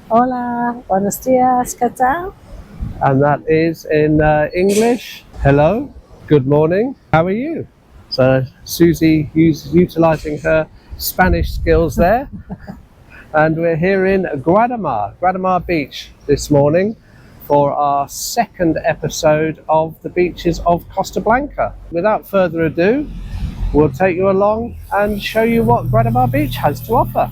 Hola, buenos dias, ¿qué tal? And that is in English. Hello, good morning, how are you? So Susie utilising her Spanish skills there. And we're here in Guardamar Beach this morning for our second episode of the beaches of Costa Blanca. Without further ado, we'll take you along and show you what Guardamar Beach has to offer.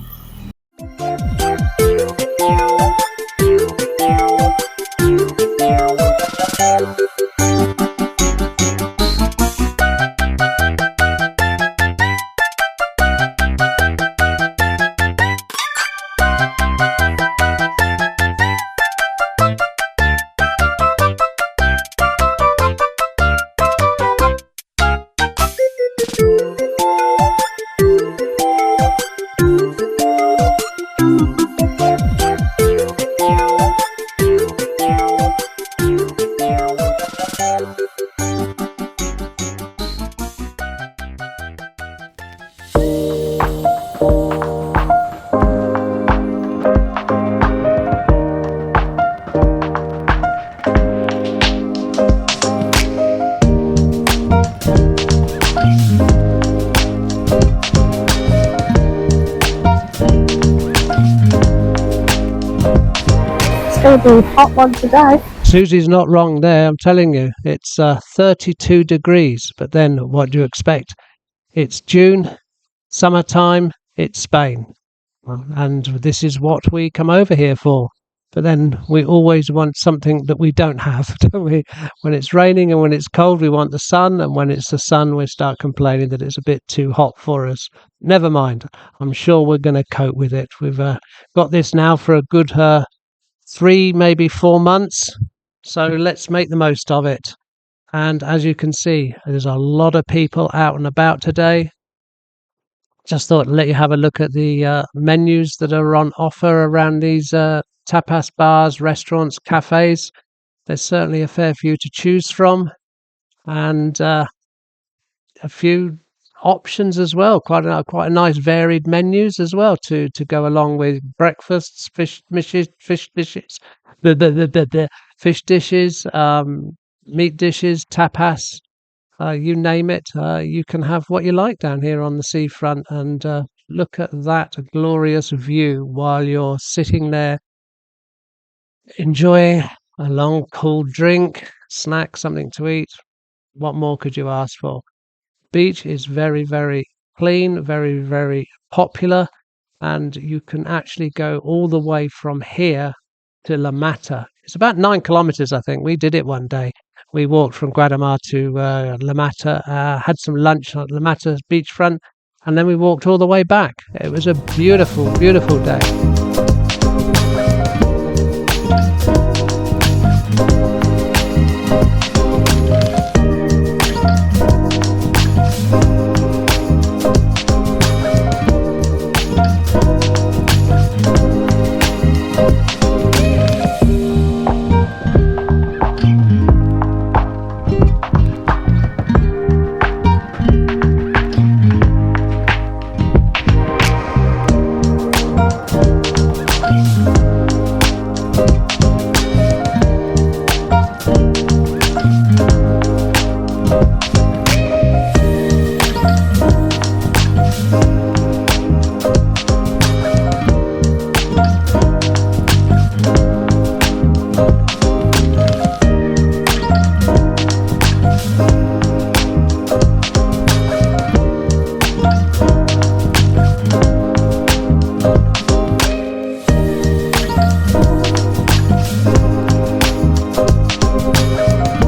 It's going to be a hot one today. Susie's not wrong there, I'm telling you. It's 32 degrees, but then what do you expect? It's June, summertime, it's Spain. And this is what we come over here for. But then we always want something that we don't have, don't we? When it's raining and when it's cold, we want the sun. And when it's the sun, we start complaining that it's a bit too hot for us. Never mind. I'm sure we're going to cope with it. We've got this now for a good 3, maybe 4 months. So let's make the most of it. And as you can see, there's a lot of people out and about today. Just thought I'd let you have a look at the menus that are on offer around these tapas bars, restaurants, cafes. There's certainly a fair few to choose from, and a few options as well. Quite a nice varied menus as well to go along with breakfasts, fish dishes, the fish dishes, meat dishes, tapas. You name it, you can have what you like down here on the seafront, and look at that glorious view while you're sitting there enjoying a long cool drink, snack, something to eat. What more could you ask for? Beach is very, very clean, very, very popular, and you can actually go all the way from here to La Mata. It's about 9 kilometers, I think. We did it one day. We walked from Guardamar to La Mata, had some lunch at La Mata's beachfront, and then we walked all the way back. It was a beautiful, beautiful day.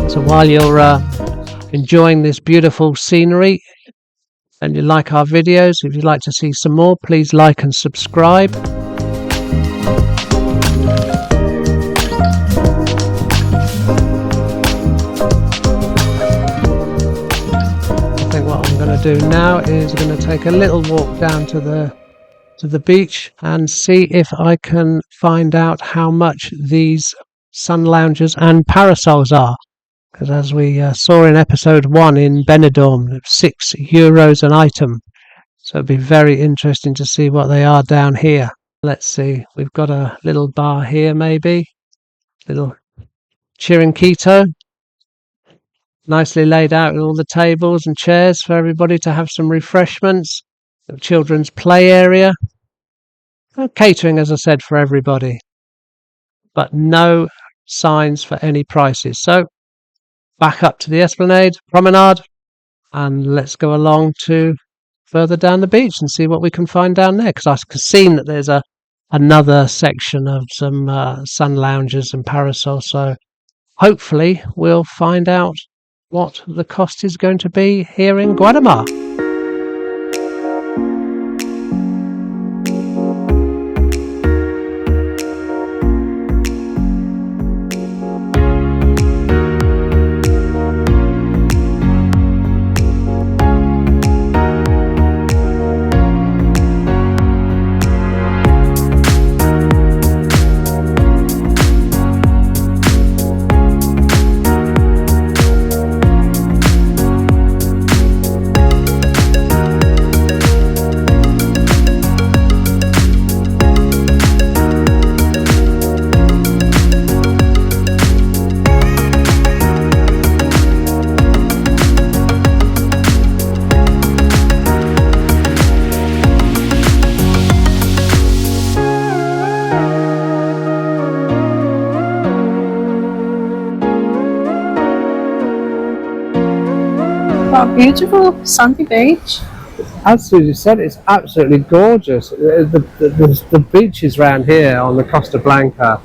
So while you're enjoying this beautiful scenery and you like our videos, if you'd like to see some more, please like and subscribe. I think what I'm going to do now is going to take a little walk down to the beach and see if I can find out how much these sun loungers and parasols are. Because as we saw in episode 1 in Benidorm, €6 an item. So it'd be very interesting to see what they are down here. Let's see, we've got a little bar here, maybe. Little chiringuito. Nicely laid out with all the tables and chairs for everybody to have some refreshments. A children's play area. Catering, as I said, for everybody. But no signs for any prices. So back up to the Esplanade promenade and let's go along to further down the beach and see what we can find down there, because I've seen that there's another section of some sun lounges and parasols, so hopefully we'll find out what the cost is going to be here in Guardamar. What a beautiful sandy beach. As Suzy said, it's absolutely gorgeous. The beaches around here on the Costa Blanca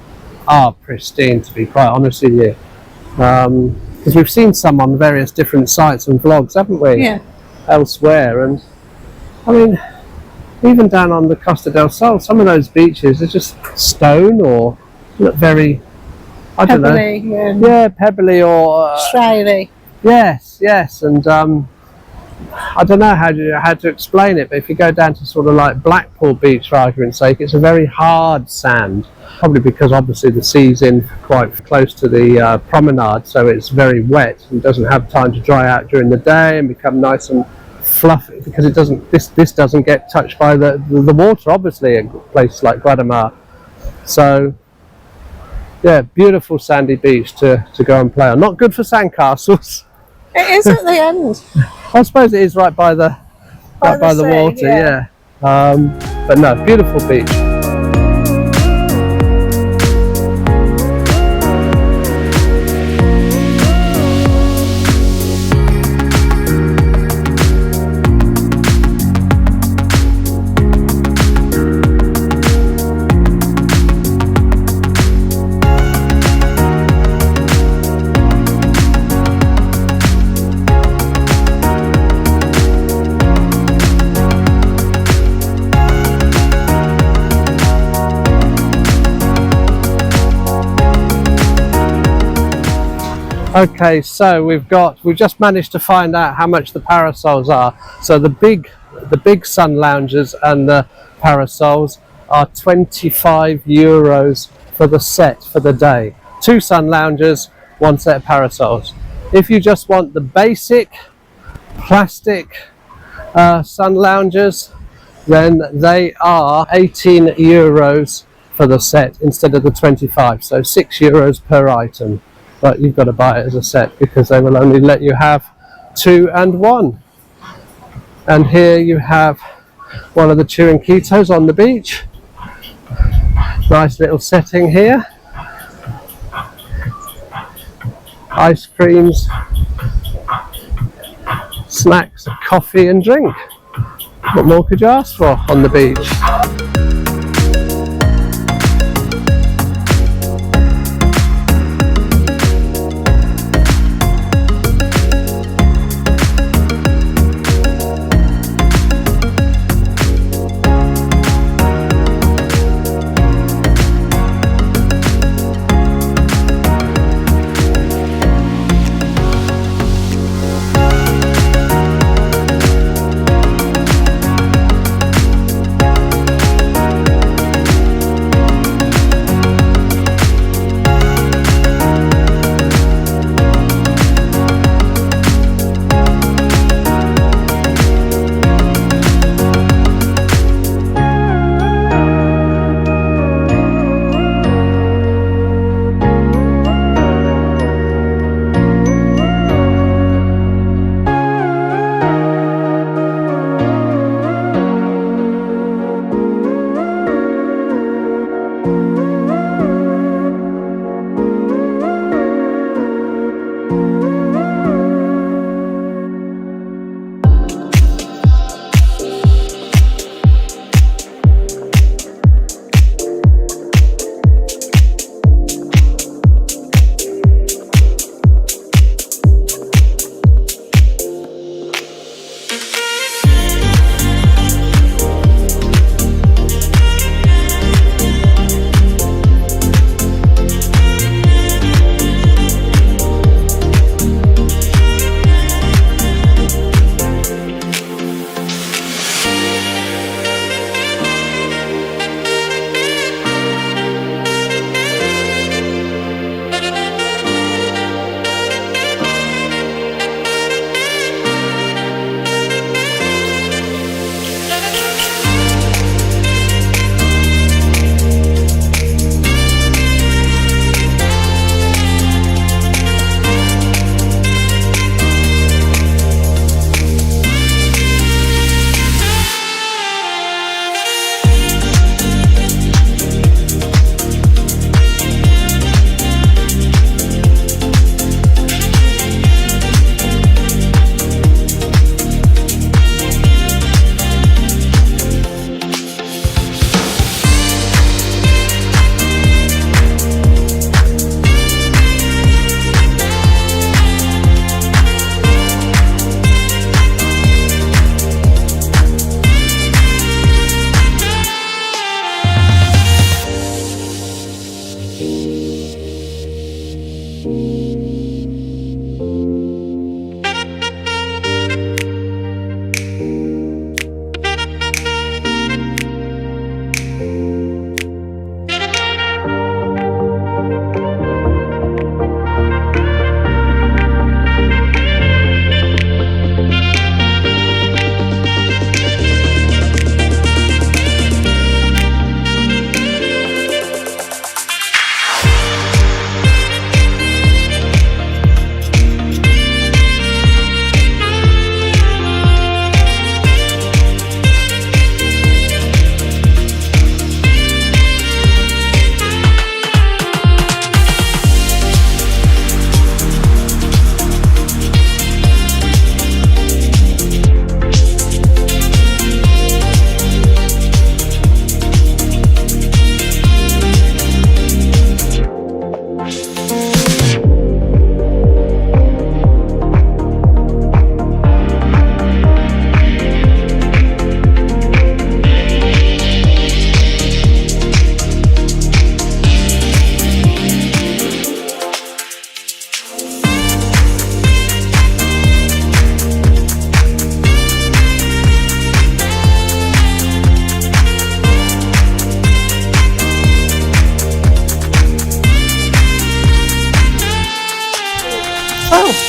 are pristine, to be quite honest with you. Because we've seen some on various different sites and vlogs, haven't we? Yeah. Elsewhere, and I mean, even down on the Costa del Sol, some of those beaches are just stone or look very, I don't know. Yeah, pebbly or Shiny. Yes, and I don't know how to explain it, but if you go down to sort of like Blackpool Beach, for argument's sake, it's a very hard sand, probably because obviously the sea's in quite close to the promenade, so it's very wet and doesn't have time to dry out during the day and become nice and fluffy, because it doesn't. This doesn't get touched by the water, obviously, in places like Guardamar. So yeah, beautiful sandy beach to go and play on. Not good for sandcastles. It is at the end. I suppose it is right by the sea, water, yeah. But no, beautiful beach. Okay, so we've just managed to find out how much the parasols are. So the big sun loungers and the parasols are €25 for the set for the day. 2 sun loungers, 1 set of parasols. If you just want the basic plastic sun loungers, then they are €18 for the set instead of the 25. So €6 per item. But you've got to buy it as a set because they will only let you have 2 and 1. And here you have one of the chiringuitos on the beach. Nice little setting here. Ice creams, snacks, coffee and drink. What more could you ask for on the beach?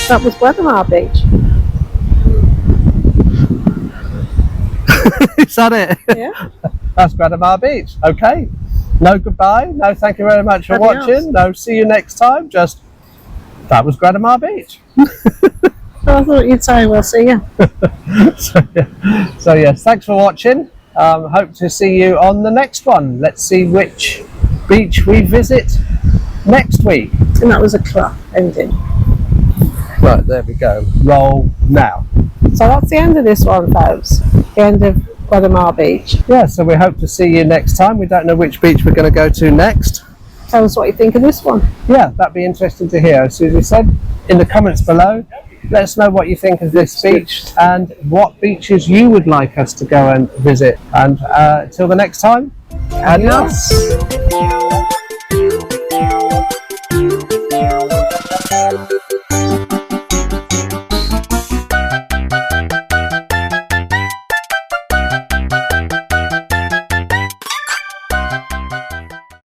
That was Guardamar Beach. Is that it? Yeah. That's Guardamar Beach. Okay. No goodbye. No, thank you very much for Adios. watching. No, see you next time. Just that was Guardamar Beach. I thought you'd say we'll see you. So yes, thanks for watching. Hope to see you on the next one. Let's see which beach we visit next week. And that was a clap ending. Right, there we go. Roll now. So that's the end of this one, folks. The end of Guardamar Beach. Yeah, so we hope to see you next time. We don't know which beach we're going to go to next. Tell us what you think of this one. Yeah, that'd be interesting to hear. As Suzy said, in the comments below, let us know what you think of this beach and what beaches you would like us to go and visit. And till the next time, adios. Adios.